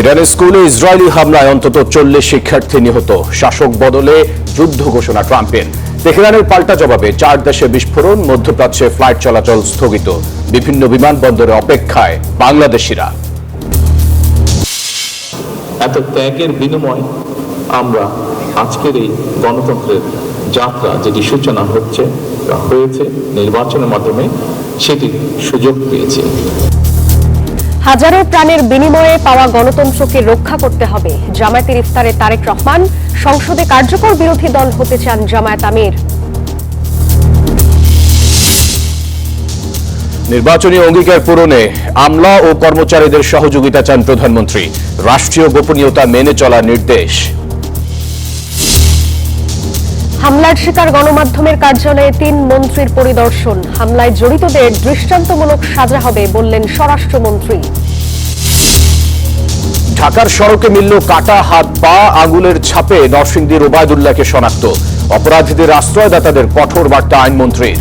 ইরানের স্কুলে ইসরায়েলি হামলায় অন্তত 40 শিক্ষার্থী নিহত। শাসক বদলে যুদ্ধ ঘোষণা ট্রাম্পের। তেহরানের পাল্টা জবাবে 4 দেশে বিস্ফোরণ, মধ্যপ্রাচ্যে ফ্লাইট চলাচল স্থগিত। বিভিন্ন বিমানবন্দরে অপেক্ষায় বাংলাদেশিরা। এত ত্যাগের বিনিময়ে আমরা আজকের এই গণতন্ত্রের যাত্রা যেটি সূচনা হয়েছে নির্বাচনের মাধ্যমে সেটির সুযোগ পেয়েছে। হাজারো প্রাণের বিনিময়ে পাওয়া গণতন্ত্রকে রক্ষা করতে হবে। জামায়াতের ইফতারে তারেক রহমান। সংসদে কার্যকর বিরোধী দল হতে চান জামায়াত আমির। নির্বাচনী অঙ্গীকার পূরণে আমলা ও কর্মচারীদের সহযোগিতা চান প্রধানমন্ত্রী। রাষ্ট্রীয় গোপনীয়তা মেনে চলার নির্দেশ। হামলার শিকার গণমাধ্যমের কার্যালয়ে 3 মন্ত্রীর পরিদর্শন। হামলায় জড়িতদের দৃষ্টান্তমূলক সাজা হবে বললেন স্বরাষ্ট্রমন্ত্রী। ঢাকার সড়কে মিলল কাটা হাত পা, আঙুলের ছাপে নরসিংদীর ওবায়দুল্লাহকে শনাক্ত। অপরাধীদের আশ্রয়দাতাদের কঠোর বার্তা আইনমন্ত্রীর।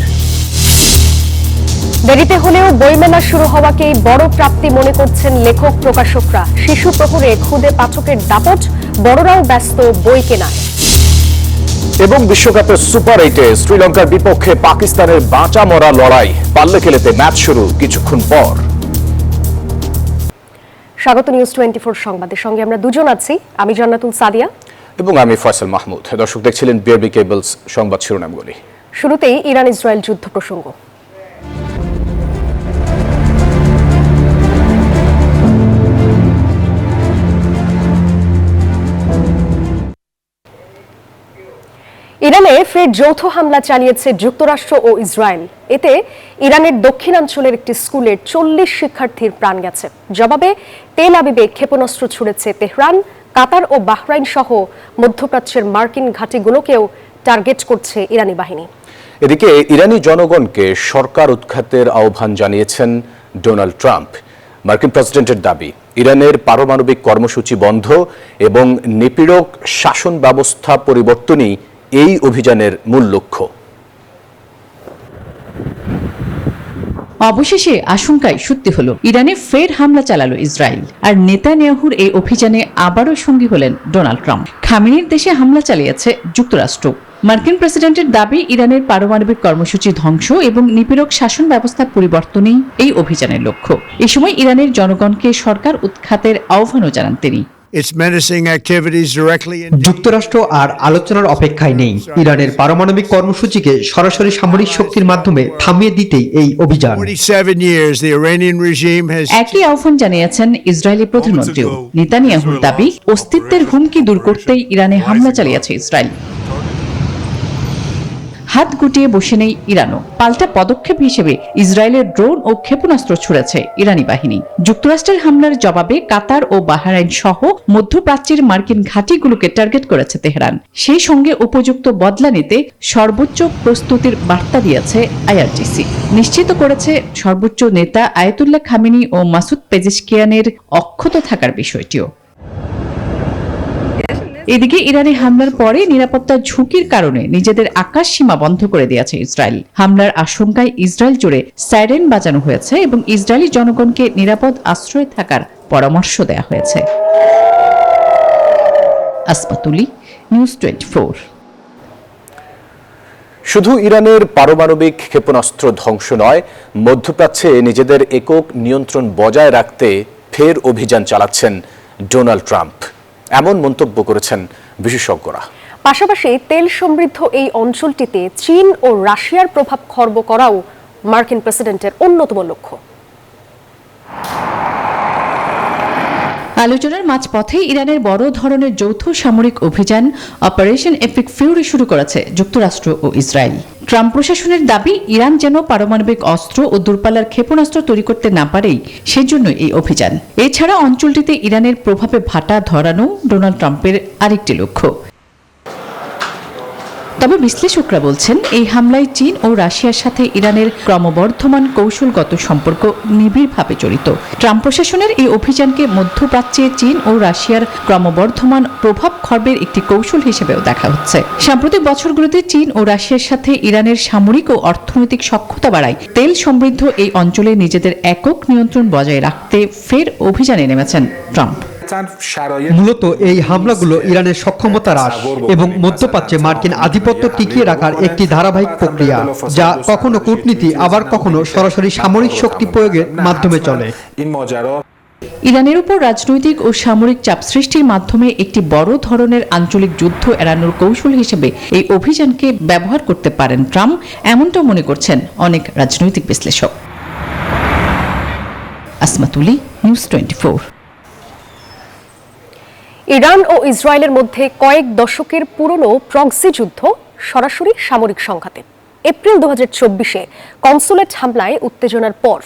দেরিতে হলেও বইমেলা শুরু হওয়াকেই বড় প্রাপ্তি মনে করছেন লেখক প্রকাশকরা। শিশু প্রহরে খুদে পাঠকের দাপট, বড়রাও ব্যস্ত বই কেনায়। এবং বিশ্বকাপের সুপার 8-এ শ্রীলঙ্কার বিপক্ষে পাকিস্তানের বাঁচা মরা লড়াই। পাল্লে খেলেতে ম্যাচ শুরু কিছুক্ষণ পর। স্বাগত নিউজ 24 সংবাদের সঙ্গে আমরা দুজন আছি। আমি জান্নাতুল সাদিয়া এবং আমি ফয়সাল মাহমুদ। দর্শক দেখছিলেন বিআরবি কেবলস সংবাদ শিরোনামগুলি। শুরুতেই ইরান ইসরায়েল যুদ্ধ প্রসঙ্গ। ইরানে ফের যৌথ হামলা চালিয়েছে যুক্তরাষ্ট্র ও ইসরায়েল। এতে ইরানের দক্ষিণাঞ্চলের একটি স্কুলের 40 শিক্ষার্থীর প্রাণ গেছে। জবাবে তেল আবিবে ক্ষেপণাস্ত্র ছুড়েছে তেহরান। কাতার ও বাহরাইন সহ মধ্যপ্রাচ্যের মার্কিন ঘাঁটিগুলোকেও টার্গেট করছে ইরানি বাহিনী। এদিকে ইরানি জনগণকে সরকার উৎখাতের আহ্বান জানিয়েছেন ডোনাল্ড ট্রাম্প। মার্কিন প্রেসিডেন্টের দাবি, ইরানের পারমাণবিক কর্মসূচি বন্ধ এবং নিপীড়ক শাসন ব্যবস্থা পরিবর্তনই এই অভিযানের মূল লক্ষ্য। অবশেষে আশঙ্কায় সত্যি হলো, ইরানে ফের হামলা চালালো ইসরায়েল। আর নেতানিয়াহুর এই অভিযানে আবারও সঙ্গী হলেন ডোনাল্ড ট্রাম্প। খামেনির দেশে হামলা চালিয়েছে যুক্তরাষ্ট্র। মার্কিন প্রেসিডেন্টের দাবি, ইরানের পারমাণবিক কর্মসূচি ধ্বংস এবং নিপীড়ক শাসন ব্যবস্থার পরিবর্তনই এই অভিযানের লক্ষ্য। এ সময় ইরানের জনগণকে সরকার উৎখাতের আহ্বানও জানান তিনি। যুক্তরাষ্ট্র আর আলোচনার অপেক্ষায় নেই। ইরানের পারমাণবিক কর্মসূচিকে সরাসরি সামরিক শক্তির মাধ্যমে থামিয়ে দিতেই এই অভিযান। একই আহ্বান জানিয়েছেন ইসরায়েলি প্রধানমন্ত্রীও। নেতানিয়াহুর দাবি, অস্তিত্বের হুমকি দূর করতেই ইরানে হামলা চালিয়েছে ইসরায়েল। হাত গুটিয়ে বসে নেই ইরানও। পাল্টা পদক্ষেপ হিসেবে ইসরায়েলের ড্রোন ও ক্ষেপণাস্ত্র ছুড়েছে ইরানি বাহিনী। যুক্তরাষ্ট্রের হামলার জবাবে কাতার ও বাহরাইন সহ মধ্যপ্রাচ্যের মার্কিন ঘাঁটিগুলোকে টার্গেট করেছে তেহরান। সেই সঙ্গে উপযুক্ত বদলা নিতে সর্বোচ্চ প্রস্তুতির বার্তা দিয়েছে আইআরজিসি। নিশ্চিত করেছে সর্বোচ্চ নেতা আয়াতুল্লাহ খামেনি ও মাসুদ পেজেশকিয়ানের অক্ষত থাকার বিষয়টিও। এদিকে ইরানি হামলার পরে নিরাপত্তার ঝুঁকির কারণে নিজেদের আকাশ সীমা বন্ধ করে দিয়েছে ইসরায়েল। হামলার আশঙ্কায় ইসরায়েল জুড়ে সাইরেন বাজানো হয়েছে এবং ইসরায়েলি জনগণকে নিরাপদ আশ্রয়ে থাকার পরামর্শ দেওয়া হয়েছে। আসমাতুলি, নিউজ 24। শুধু ইরানের পারমাণবিক ক্ষেপণাস্ত্র ধ্বংস নয়, মধ্যপ্রাচ্যে নিজেদের একক নিয়ন্ত্রণ বজায় রাখতে ফের অভিযান চালাচ্ছেন ডোনাল্ড ট্রাম্প, এমন মন্তব্য করেছেন বিশেষজ্ঞরা। পাশাপাশি তেল সমৃদ্ধ এই অঞ্চলটিতে চীন ও রাশিয়ার প্রভাব খর্ব করাও মার্কিন প্রেসিডেন্টের অন্যতম লক্ষ্য। আলোচনার মাঝপথে ইরানের বড় ধরনের যৌথ সামরিক অভিযান অপারেশন এপিক ফিউরি শুরু করেছে যুক্তরাষ্ট্র ও ইসরায়েল। ট্রাম্প প্রশাসনের দাবি, ইরান যেন পারমাণবিক অস্ত্র ও দূরপাল্লার ক্ষেপণাস্ত্র তৈরি করতে না পারেই সেজন্য এই অভিযান। এছাড়া অঞ্চলটিতে ইরানের প্রভাবে ভাটা ধরানো ডোনাল্ড ট্রাম্পের আরেকটি লক্ষ্য। তবে বিশ্লেষকরা বলছেন, এই হামলায় চীন ও রাশিয়ার সাথে ইরানের ক্রমবর্ধমান কৌশলগত সম্পর্ক নিবিড়ভাবে জড়িত। ট্রাম্প প্রশাসনের এই অভিযানকে মধ্যপ্রাচ্যে চীন ও রাশিয়ার ক্রমবর্ধমান প্রভাব খর্বের একটি কৌশল হিসেবেও দেখা হচ্ছে। সাম্প্রতিক বছরগুলোতে চীন ও রাশিয়ার সাথে ইরানের সামরিক ও অর্থনৈতিক সখ্যতা বাড়ায় তেল সমৃদ্ধ এই অঞ্চলে নিজেদের একক নিয়ন্ত্রণ বজায় রাখতে ফের অভিযানে নেমেছেন ট্রাম্প। মূলত এই হামলাগুলো ইরানের সক্ষমতা হ্রাস এবং মধ্যপ্রাচ্যে মার্কিন আধিপত্য টিকিয়ে রাখার একটি ধারাবাহিক প্রক্রিয়া, যা কখনো কূটনীতি আবার কখনো সরাসরি সামরিক শক্তি প্রয়োগের মাধ্যমে চলে। ইরানের উপর রাজনৈতিক ও সামরিক চাপ সৃষ্টির মাধ্যমে একটি বড় ধরনের আঞ্চলিক যুদ্ধ এড়ানোর কৌশল হিসেবে এই অভিযানকে ব্যবহার করতে পারেন ট্রাম্প, এমনটাও মনে করছেন অনেক রাজনৈতিক বিশ্লেষক। আসমা তুলি, নিউজ 24। ইরান ও ইসরায়েলের মধ্যে কয়েক দশকের পুরনো প্রক্সি যুদ্ধ সরাসরি সামরিক সংঘাতে। এপ্রিল 2024-এ কনসুলেট হামলায় উত্তেজনার পর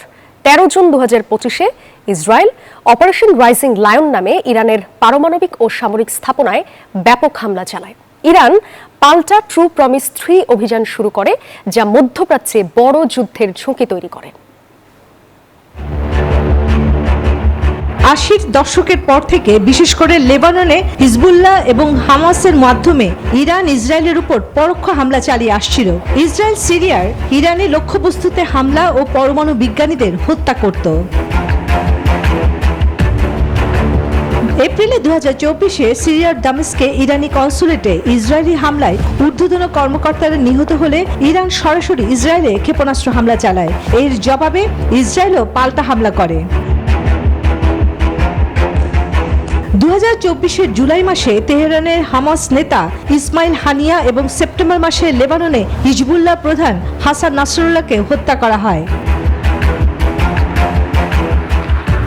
13 জুন 2025-এ ইসরায়েল অপারেশন রাইজিং লায়ন নামে ইরানের পারমাণবিক ও সামরিক স্থাপনায় ব্যাপক হামলা চালায়। ইরান পাল্টা ট্রু প্রমিস 3 অভিযান শুরু করে, যা মধ্যপ্রাচ্যে বড় যুদ্ধের ঝুঁকি তৈরি করে। 80-র দশকের পর থেকে বিশেষ করে লেবাননে হিজবুল্লাহ এবং হামাসের মাধ্যমে ইরান ইসরায়েলের উপর পরোক্ষ হামলা চালিয়ে আসছিল। ইসরায়েল সিরিয়ার ইরানি লক্ষ্যবস্তুতে হামলা ও পরমাণু বিজ্ঞানীদের হত্যা করত। এপ্রিলে 2024-এ সিরিয়ার দামেস্কে ইরানি কনসুলেটে ইসরায়েলি হামলায় ঊর্ধ্বতন কর্মকর্তারা নিহত হলে ইরান সরাসরি ইসরায়েলে ক্ষেপণাস্ত্র হামলা চালায়। এর জবাবে ইসরায়েলও পাল্টা হামলা করে। 2024-এর জুলাই মাসে তেহরানের হামাস নেতা ইসমাইল হানিয়া এবং সেপ্টেম্বর মাসে লেবাননে হিজবুল্লাহ প্রধান হাসান নাসরুল্লাহকে হত্যা করা হয়।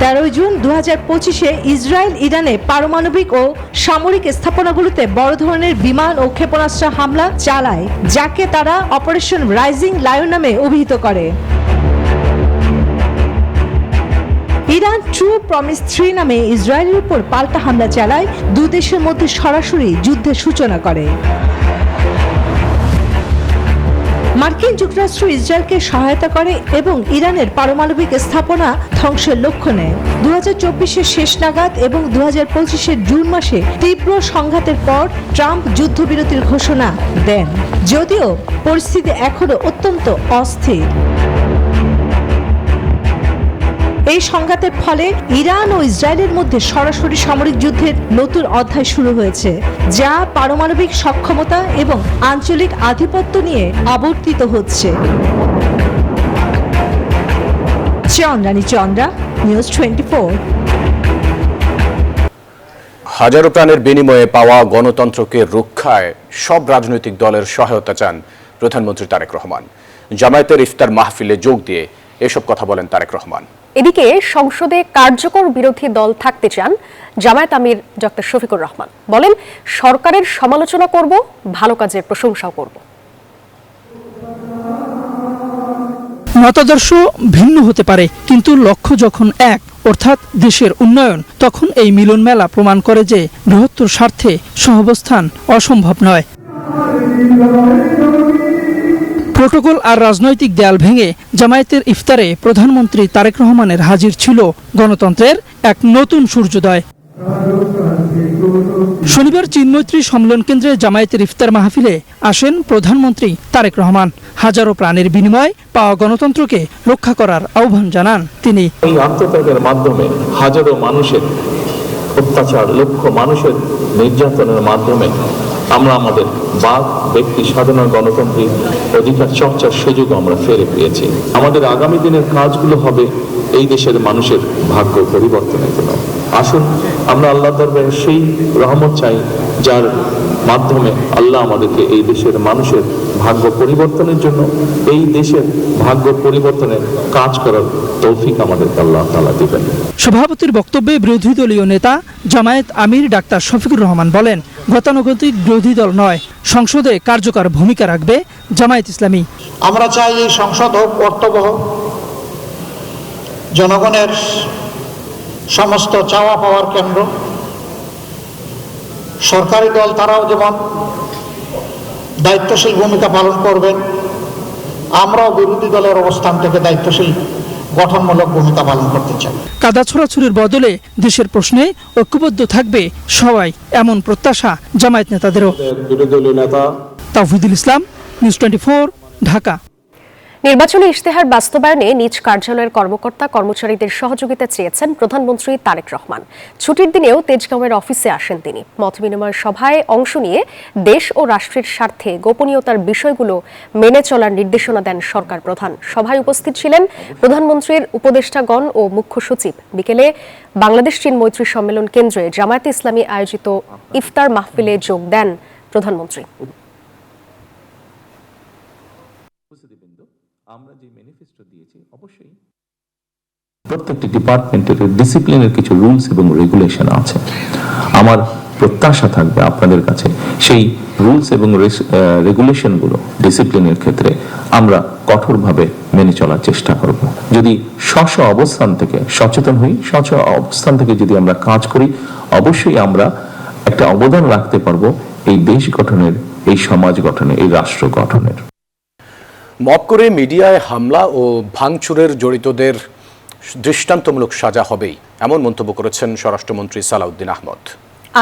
13 জুন 2025-এ ইসরায়েল ইরানে পারমাণবিক ও সামরিক স্থাপনাগুলোতে বড় ধরনের বিমান ও ক্ষেপণাস্ত্র হামলা চালায়, যাকে তারা অপারেশন রাইজিং লায়ন নামে অভিহিত করে। ইরান ট্রু প্রমিস 3 নামে ইসরায়েলের উপর পাল্টা হামলা চালায়, দুই দেশের মধ্যে সরাসরি যুদ্ধের সূচনা করে। মার্কিন যুক্তরাষ্ট্র ইসরায়েলকে সহায়তা করে এবং ইরানের পারমাণবিক স্থাপনা ধ্বংসের লক্ষ্য নেয়। 2024-এর শেষ নাগাদ এবং 2025-এর জুন মাসে তীব্র সংঘাতের পর ট্রাম্প যুদ্ধবিরতির ঘোষণা দেন, যদিও পরিস্থিতি এখনো অত্যন্ত অস্থির। এই সংঘাতের ফলে ইরান ও ইসরায়েলের মধ্যে সরাসরি সামরিক যুদ্ধের নতুন অধ্যায় শুরু হয়েছে, যা পারমাণবিক সক্ষমতা এবং আঞ্চলিক আধিপত্য নিয়ে আবর্তিত হচ্ছে। চন্দ্রানী চন্দ্রা, নিউজ 24। হাজারো প্রাণের বিনিময়ে পাওয়া গণতন্ত্রকে রক্ষায় সব রাজনৈতিক দলের সহায়তা চান প্রধানমন্ত্রী তারেক রহমান। জামায়াতের ইফতার মাহফিলে যোগ দিয়ে এসব কথা বলেন তারেক রহমান। এদিকে সংসদে কার্যকর বিরোধী দল থাকতে চান জামায়াত আমির ডক্টর শফিকুর রহমান। বলেন, সরকারের সমালোচনা করব, ভালো কাজের প্রশংসাও করব। মতাদর্শ ভিন্ন হতে পারে, কিন্তু লক্ষ্য যখন এক, অর্থাৎ দেশের উন্নয়ন, তখন এই মিলন মেলা প্রমাণ করে যে বৃহত্তর স্বার্থে সহাবস্থান অসম্ভব নয়। প্রোটোকল আর রাজনৈতিক দেয়াল ভেঙে জামায়াতের ইফতারে প্রধানমন্ত্রী তারেক রহমানের হাজির ছিল গণতন্ত্রের এক নতুন সূর্যোদয়। শনিবার চিন্মৈত্রী সম্মেলন কেন্দ্রে জামায়াতের ইফতার মাহফিলে আসেন প্রধানমন্ত্রী তারেক রহমান। হাজারো প্রাণের বিনিময়ে পাওয়া গণতন্ত্রকে রক্ষা করার আহ্বান জানান তিনি। এই আত্মত্যাগের মাধ্যমে হাজারো মানুষের অত্যাচার, লক্ষ মানুষের নির্যাতনের মাধ্যমে আমরা আমাদের বাক, ব্যক্তি স্বাধীনতা, গণতান্ত্রিক অধিকার চর্চার সুযোগ আমরা ফিরে পেয়েছি। আমাদের আগামী দিনের কাজগুলো হবে এই দেশের মানুষের ভাগ্য পরিবর্তনের জন্য। আসুন আমরা আল্লাহ দরবারে সেই রহমত চাই, যার মাধ্যমে আল্লাহ আমাদেরকে এই দেশের মানুষের ভাগ্য পরিবর্তনের জন্য, এই দেশের ভাগ্য পরিবর্তনের কাজ করার তৌফিক আমাদেরকে আল্লাহ তাআলা দিবেন। সভাপতির বক্তব্যে বিরোধী দলীয় নেতা জামায়াত আমির ডাক্তার শফিকুর রহমান বলেন, গতানুগতিক বিরোধী দল নয়, সংসদে কার্যকর ভূমিকা রাখবে জামায়াত ইসলামী। আমরা চাই এই সংসদ হোক অর্থবহ, জনগণের সমস্ত চাওয়া পাওয়ার কেন্দ্র। সরকারি দল তারাও যেমন দায়িত্বশীল ভূমিকা পালন করবেন, আমরাও বিরোধী দলের অবস্থান থেকে দায়িত্বশীল গঠনমূলক ভূমিকা পালন করতে চাই। কাদা ছোড়াছুরির বদলে দেশের প্রশ্নে ঐক্যবদ্ধ থাকবে সবাই, এমন প্রত্যাশা জামায়াত নেতাদেরও। বিরোধী দলীয় নেতা তাওহিদুল ইসলাম, নিউজ 24, ঢাকা। নির্বাচনী ইশতেহার বাস্তবায়নে নিজ কার্যালয়ের কর্মকর্তা কর্মচারীদের সহযোগিতা চেয়েছেন প্রধানমন্ত্রী তারেক রহমান। ছুটির দিনেও তেজগাঁওয়ের অফিসে আসেন তিনি। মতবিনিময় সভায় অংশ নিয়ে দেশ ও রাষ্ট্রের স্বার্থে গোপনীয়তার বিষয়গুলো মেনে চলার নির্দেশনা দেন সরকার প্রধান। সভায় উপস্থিত ছিলেন প্রধানমন্ত্রীর উপদেষ্টাগণ ও মুখ্য সচিব। বিকেলে বাংলাদেশ চীন মৈত্রী সম্মেলন কেন্দ্রে জামায়াতে ইসলামী আয়োজিত ইফতার মাহফিলে যোগ দেন প্রধানমন্ত্রী। আমরা যে ম্যানিফেস্টো দিয়েছি অবশ্যই প্রত্যেকটি ডিপার্টমেন্টের ডিসিপ্লিনের কিছু রুলস এবং রেগুলেশন আছে। আমার প্রত্যাশা থাকবে আপনাদের কাছে সেই রুলস এবং রেগুলেশনগুলো ডিসিপ্লিনের ক্ষেত্রে আমরা কঠোরভাবে মেনে চলার চেষ্টা করব। যদি স্ব অবস্থান থেকে সচেতন হই, স্ব অবস্থান থেকে যদি আমরা কাজ করি, অবশ্যই আমরা একটা অবদান রাখতে পারবো এই দেশ গঠনের, এই সমাজ গঠনে, এই রাষ্ট্র গঠনের। মব করে মিডিয়ায় হামলা ও ভাঙচুরের জড়িতদের দৃষ্টান্তমূলক সাজা হবেই, এমন মন্তব্য করেছেন স্বরাষ্ট্রমন্ত্রী সালাউদ্দিন আহমদ।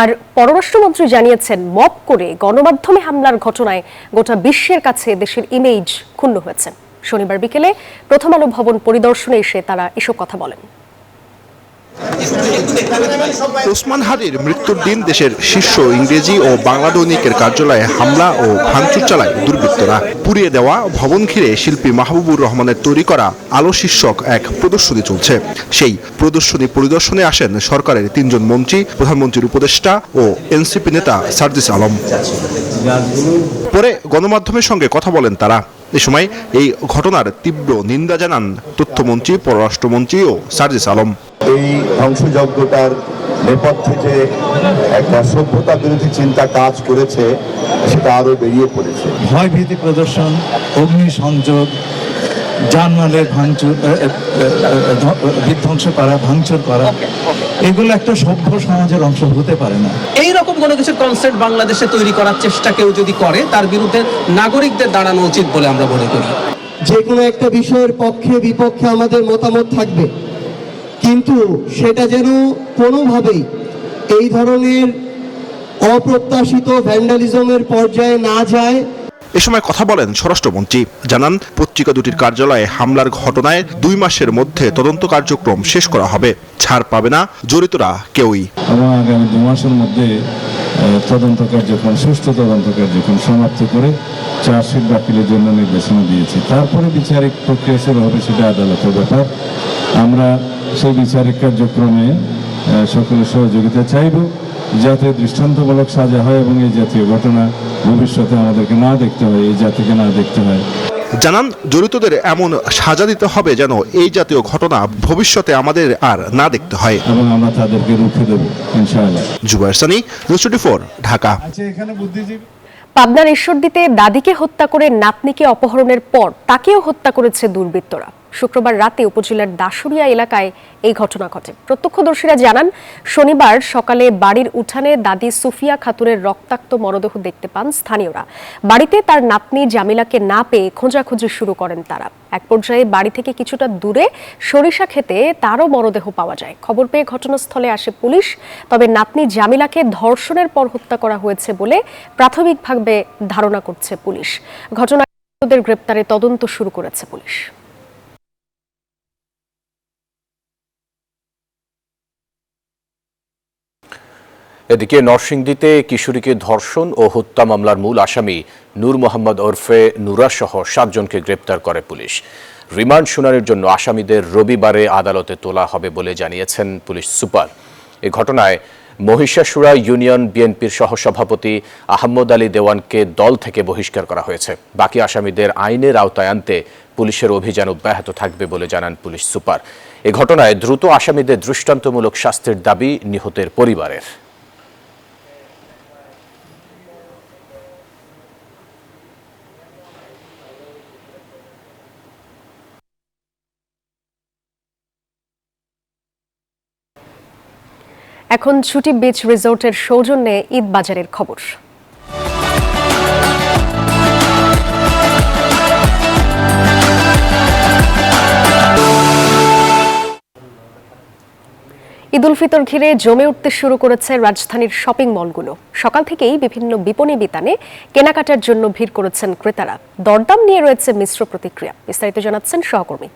আর পররাষ্ট্রমন্ত্রী জানিয়েছেন, মব করে গণমাধ্যমে হামলার ঘটনায় গোটা বিশ্বের কাছে দেশের ইমেজ ক্ষুণ্ণ হয়েছে। শনিবার বিকেলে প্রথম আলো ভবন পরিদর্শনে এসে তারা এসব কথা বলেন। ওসমান হাদির মৃত্যুর দিন দেশের শীর্ষ ইংরেজি ও বাংলা দৈনিকের কার্যালয়ে হামলা ও ভাঙচুর চালায় দুর্বৃত্তরা। পুড়িয়ে দেওয়া ভবন ঘিরে শিল্পী মাহবুবুর রহমানের তৈরি করা আলো শীর্ষক এক প্রদর্শনী চলছে। সেই প্রদর্শনী পরিদর্শনে আসেন সরকারের 3 জন মন্ত্রী, প্রধানমন্ত্রীর উপদেষ্টা ও এনসিপি নেতা সার্জিস আলম। পরে গণমাধ্যমের সঙ্গে কথা বলেন তারা। এ সময় এই ঘটনার তীব্র নিন্দা জানান তথ্যমন্ত্রী, পররাষ্ট্রমন্ত্রী ও সার্জিস আলম। এই ধ্বংসযজ্ঞটার নেপথ্যে যে একটা সভ্যতা বিরোধী চিন্তা কাজ করেছে সেটা আরো বেরিয়ে পড়েছে। ভয়ভীতি প্রদর্শন, অগ্নিসংযোগ, জানমালের ভাঙচুর, বিধ্বংস করা, ভাঙচুর করা, এগুলো একটা সভ্য সমাজের অংশ হতে পারে না। এইরকম কোনো কিছু কনসেপ্ট বাংলাদেশে তৈরি করার চেষ্টা কেউ যদি করে, তার বিরুদ্ধে নাগরিকদের দাঁড়ানো উচিত বলে আমরা মনে করি। যে কোনো একটা বিষয়ের পক্ষে বিপক্ষে আমাদের মতামত থাকবে, কিন্তু সেটা যেন কোনোভাবেই এই ধরনের অপ্রত্যাশিত ভ্যান্ডালিজমের পর্যায়ে না যায়। এ সময় কথা বলেন স্বরাষ্ট্রমন্ত্রী, জানান পত্রিকা দুটির কার্যালয়ে হামলার ঘটনায় 2 মাসের মধ্যে তদন্ত কার্যক্রম শেষ করা হবে। ছাড় পাবে না জড়িতরা কেউই। এবং আগামী 2 মাসের মধ্যে তদন্ত কার্যক্রম, সুষ্ঠু তদন্ত কার্যক্রম সমাপ্ত করে চার্জশিট দাখিলের জন্য নির্দেশনা দিয়েছি। তারপরে বিচারিক প্রক্রিয়া শুরু হবে, সেটা আদালতের ব্যাপার। আমরা সেই বিচারিক কার্যক্রমে সকলের সহযোগিতা চাইব, যাতে দৃষ্টান্তমূলক সাজা হয় এবং এই জাতীয় ঘটনা ভবিষ্যতে আমাদেরকে না দেখতে হয়, এই জাতিকে না দেখতে হয়। জানান, জড়িতদের এমন সাজা দিতে হবে যেন এই জাতীয় ঘটনা ভবিষ্যতে আমাদের আর না দেখতে হয়, এবং আমরা তাদেরকে রুখে দেব ইনশাআল্লাহ। জুবায়ের সানি, নিউজ 24, ঢাকা। পাবনার ঈশ্বরদীতে দাদিকে হত্যা করে নাতনিকে অপহরণের পর তাকেও হত্যা করেছে দুর্বৃত্তরা। শুক্রবার রাতে উপজেলার দাসুরিয়া এলাকায় এই ঘটনা ঘটে। প্রত্যক্ষদর্শীরা জানান, শনিবার সকালে বাড়ির উঠানে দাদি সুফিয়া খাতুনের রক্তাক্ত মরদেহ দেখতে পান স্থানীয়রা। বাড়িতে তার নাতনি জামিলাকে না পেয়ে খোঁজাখুঁজি শুরু করেন তারা। এক পর্যায়ে বাড়ি থেকে কিছুটা দূরে সরিষা খেতে তারও মরদেহ পাওয়া যায়। খবর পেয়ে ঘটনাস্থলে আসে পুলিশ। তবে নাতনি জামিলাকে ধর্ষণের পর হত্যা করা হয়েছে বলে প্রাথমিকভাবে ধারণা করছে পুলিশ। ঘটনার গ্রেপ্তারে তদন্ত শুরু করেছে পুলিশ। এদিকে নরসিংদীতে কিশোরীকে ধর্ষণ ও হত্যা মামলার মূল আসামি নূর মোহাম্মদ ওরফে নুরা সহ 7 জনকে গ্রেপ্তার করে পুলিশ। রিমান্ড শুনানির জন্য আসামিদের রবিবারে আদালতে তোলা হবে বলে জানিয়েছেন পুলিশ সুপার। এই ঘটনায় মহিষাসুরা ইউনিয়ন বিএনপির সহসভাপতি আহমদ আলী দেওয়ানকে দল থেকে বহিষ্কার করা হয়েছে। বাকি আসামিদের আইনের আওতায় আনতে পুলিশের অভিযান অব্যাহত থাকবে বলে জানান পুলিশ সুপার। এ ঘটনায় দ্রুত আসামিদের দৃষ্টান্তমূলক শাস্তির দাবি নিহতের পরিবারের। এখন ছুটি বিচ রিসোর্টের সৌজন্যে ঈদ বাজারের খবর। ঈদ ঈদ উল ফিতর ঘিরে জমে উঠতে শুরু করেছে রাজধানীর শপিং মলগুলো। সকাল থেকেই বিভিন্ন বিপণী বিতানে কেনাকাটার জন্য ভিড় করেছেন ক্রেতারা। দরদাম নিয়ে রয়েছে মিশ্র প্রতিক্রিয়া। বিস্তারিত জানাচ্ছেন সহকর্মী।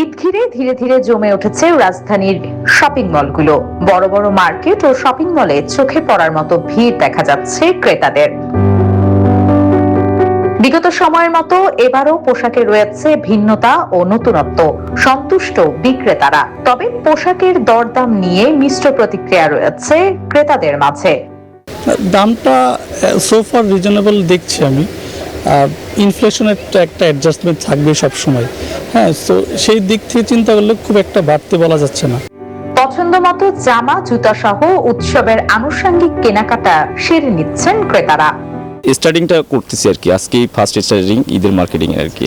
ঈদ ঘিরে ধীরে ধীরে জমে উঠেছে রাজধানীর শপিং মলগুলো। বড় বড় মার্কেট ও শপিং মলে চোখে পড়ার মতো ভিড় দেখা যাচ্ছে ক্রেতাদের। বিগত সময়ের মতো এবারও পোশাকে রয়েছে ভিন্নতা ও নতুনত্ব। সন্তুষ্ট বিক্রেতারা, তবে পোশাকের দরদাম নিয়ে মিশ্র প্রতিক্রিয়া রয়েছে ক্রেতাদের মাঝে। দামটা সোফার রিজনেবল দেখছি আমি। ইনফ্লেশনের একটা অ্যাডজাস্টমেন্ট থাকবে সব সময়। হ্যাঁ, তো সেই দিক থেকে চিন্তা করলে খুব একটা বাড়তে বলা যাচ্ছে না। পছন্দ মতো জামা, জুতা সহ উৎসবের আনুষঙ্গিক কেনাকাটা সেরে নিচ্ছেন ক্রেতারা। স্টার্টিংটা করতেছি আর কি, আজকেই ফার্স্ট স্টার্টিং ঈদের মার্কেটিং আর কি।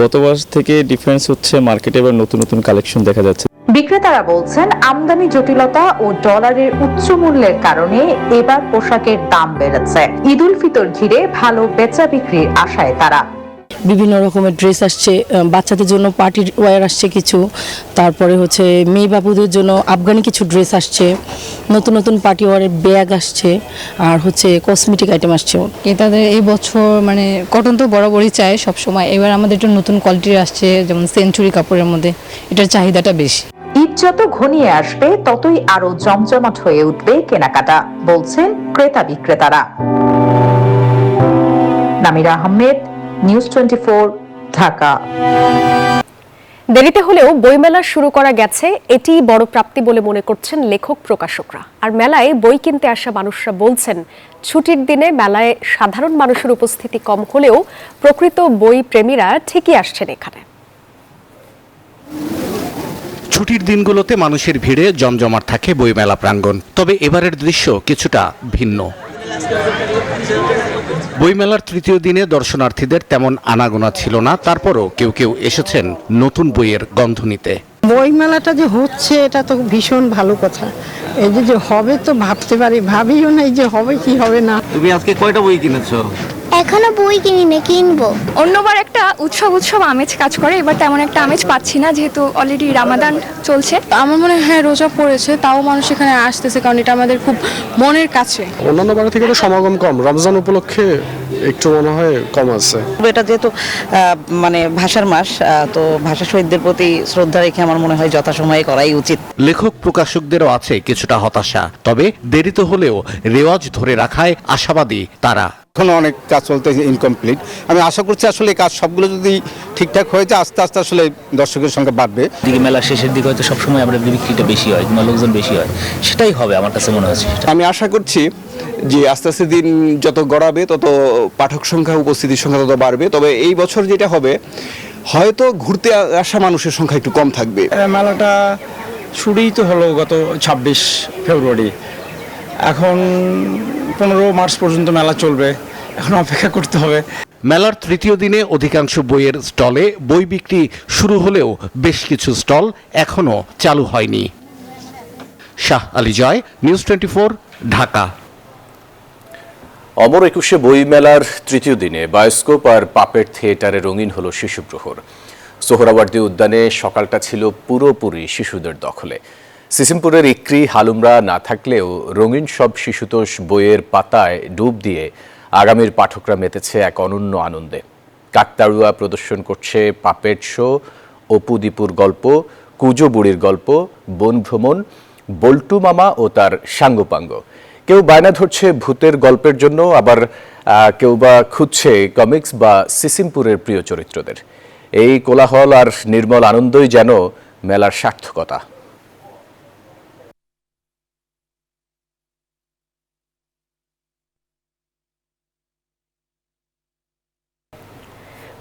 গতবার থেকে ডিফারেন্স হচ্ছে মার্কেটে এবার নতুন নতুন কালেকশন দেখা যাচ্ছে। বিক্রেতারা বলছেন আমদানি জটিলতা ও ডলারের উচ্চ মূল্যের কারণে এবার পোশাকের দাম বেড়েছে। ঈদ উল ফিতর ঘিরে ভালো বেচা বিক্রির আশায় তারা। বিভিন্ন রকমের ড্রেস আসছে, বাচ্চাদের জন্য পার্টি ওয়্যার আসছে কিছু, তারপরে হচ্ছে মেয়ে বাবুদের জন্য আফগানি কিছু ড্রেস আসছে, নতুন নতুন পার্টি ওয়্যারের ব্যাগ আসছে, আর হচ্ছে কসমেটিক আইটেম আসছে। ক্রেতাদের এই বছর মানে কটন তো বরাবরই চায় সব সময়, এবার আমাদের একটু নতুন কোয়ালিটির আসছে, যেমন সেঞ্চুরি কাপড়ের মধ্যে এটার চাহিদাটা বেশি। ঈদ যত ঘনিয়ে আসবে ততই আরো জমজমাট হয়ে উঠবে কেনাকাটা, বলছেন ক্রেতা বিক্রেতারা। নামিরা আহমেদ, নিউজ 24, ঢাকা। দেরিতে হলেও বইমেলা শুরু করা গেছে, এটি বড় প্রাপ্তি বলে মনে করছেন লেখক প্রকাশকরা। আর মেলায় বই কিনতে আসা মানুষরা বলছেন, ছুটির দিনে মেলায় সাধারণ মানুষের উপস্থিতি কম হলেও প্রকৃত বই প্রেমীরা ঠিকই আসছেন এখানে। ছুটির দিনগুলোতে মানুষের ভিড়ে জমজমাট থাকে বইমেলা প্রাঙ্গণ। তবে এবারের দৃশ্য কিছুটা ভিন্ন। বইমেলার তৃতীয় দিনে দর্শনার্থীদের তেমন আনাগোনা ছিল না, তারপরও কেউ কেউ এসেছেন নতুন বইয়ের গন্ধ নিতে। বইমেলাটা যে হচ্ছে এটা তো ভীষণ ভালো কথা। এই যে হবে তো ভাবতে পারি, ভাবিও নাই যে হবে কি হবে না। তুমি আজকে কয়টা বই কিনেছো? এখনো বই কিনিনি, কিনবো। অন্যবার একটা উৎসব আমেজ কাজ করে, এবার তেমন একটা আমেজ পাচ্ছি না, যেহেতু অলরেডি রামাদান চলছে। আমার মনে হয় রোজা পড়েছে, তাও মানুষ এখানে আসতেছে, কারণ এটা আমাদের খুব মনের কাছে। অন্যান্য বার থেকে তো সমাগম কম, রমজান উপলক্ষে একটু মনে হয় কম আছে। এটা যেহেতু মানে ভাষার মাস, তো ভাষা শহীদদের প্রতি শ্রদ্ধা রেখে আমার মনে হয় যথাসময়ে করাই উচিত। লেখক প্রকাশকদেরও আছে কিছুটা হতাশা, তবে দেরিতে হলেও রেওয়াজ ধরে রাখায় আশাবাদী তারা। এখনো অনেক কাজ চলতেছে, ইনকমপ্লিট। আমি আশা করছি আসলে কাজ সবগুলো যদি ঠিকঠাক হয়ে যায় আস্তে আস্তে আসলে দর্শকের সংখ্যা বাড়বে। দিকে মেলা শেষের দিকে হয়তো সবসময় আমরা বিক্রিটা বেশি হয়, লোকজন বেশি হয়, সেটাই হবে আমার কাছে মনে হচ্ছে। আমি আশা করছি যে আস্তে আস্তে দিন যত গড়াবে তত পাঠক সংখ্যা, উপস্থিতির সংখ্যা তত বাড়বে। তবে এই বছর যেটা হবে, হয়তো ঘুরতে আসা মানুষের সংখ্যা একটু কম থাকবে। মেলাটা শুরুই তো হলো গত 26 ফেব্রুয়ারি, এখন 15 মার্চ পর্যন্ত মেলা চলবে, এখন অপেক্ষা করতে হবে। মেলার তৃতীয় দিনে অধিকাংশ বইয়ের স্টলে বই বিক্রি শুরু হলেও বেশ কিছু স্টল এখনো চালু হয়নি। শাহ আলী জয়, নিউজ 24, ঢাকা। অমর একুশে বইমেলার তৃতীয় দিনে বায়োস্কোপ আর পাপেট থিয়েটারে রঙিন হলো শিশু প্রহর। সোহরাওয়ার্দী উদ্যানে সকালটা ছিল পুরোপুরি শিশুদের দখলে। সিসিমপুরের ইক্রি হালুমরা না থাকলেও রঙিন সব শিশুতোষ বইয়ের পাতায় ডুব দিয়ে আগামীর পাঠকরা মেতেছে এক অনন্য আনন্দে। কাকতাড়ুয়া প্রদর্শন করছে পাপেট শো, অপু দীপুর গল্প, কুজো বুড়ির গল্প, বন ভ্রমণ, বল্টু মামা ও তার সাঙ্গপাঙ্গ। কেউ বায়না ধরছে ভূতের গল্পের জন্য, আবার কেউ বা খুঁজছে কমিক্স বা সিসিমপুরের প্রিয় চরিত্রদের। এই কোলাহল আর নির্মল আনন্দই যেন মেলার সার্থকতা।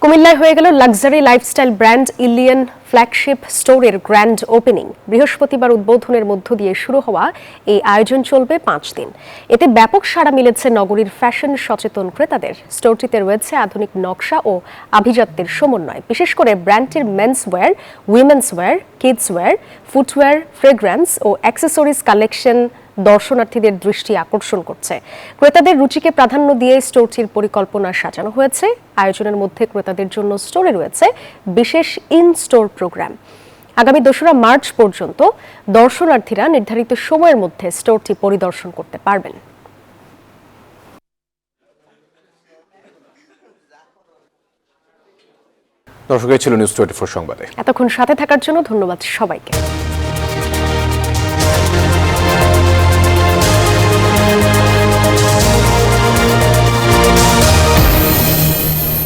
কুমিল্লায় হয়ে গেল লাক্সারি লাইফস্টাইল ব্র্যান্ড ইলিয়ান ফ্ল্যাগশিপ স্টোরের গ্র্যান্ড ওপেনিং। বৃহস্পতিবার উদ্বোধনের মধ্য দিয়ে শুরু হওয়া এই আয়োজন চলবে 5 দিন। এতে ব্যাপক সাড়া মিলেছে নগরীর ফ্যাশন সচেতন ক্রেতাদের। স্টোরটিতে রয়েছে আধুনিক নকশা ও আভিজাত্যের সমন্বয়। বিশেষ করে ব্র্যান্ডটির men's wear, women's wear, kids wear, footwear, fragrance ও অ্যাক্সেসরিজ কালেকশন দর্শনার্থীদের দৃষ্টি আকর্ষণ করছে। ক্রেতাদের রুচিকে প্রাধান্য দিয়ে স্টোরটির পরিকল্পনা সাজানো হয়েছে। আয়োজনের মধ্যে ক্রেতাদের জন্য স্টোরে রয়েছে বিশেষ ইন স্টোর প্রোগ্রাম। আগামী 2রা মার্চ পর্যন্ত দর্শনার্থীরা নির্ধারিত সময়ের মধ্যে স্টোরটি পরিদর্শন করতে পারবেন। দর্শক, এই ছিল নিউজ 24 সংবাদে। এতক্ষণ সাথে থাকার জন্য ধন্যবাদ সবাইকে।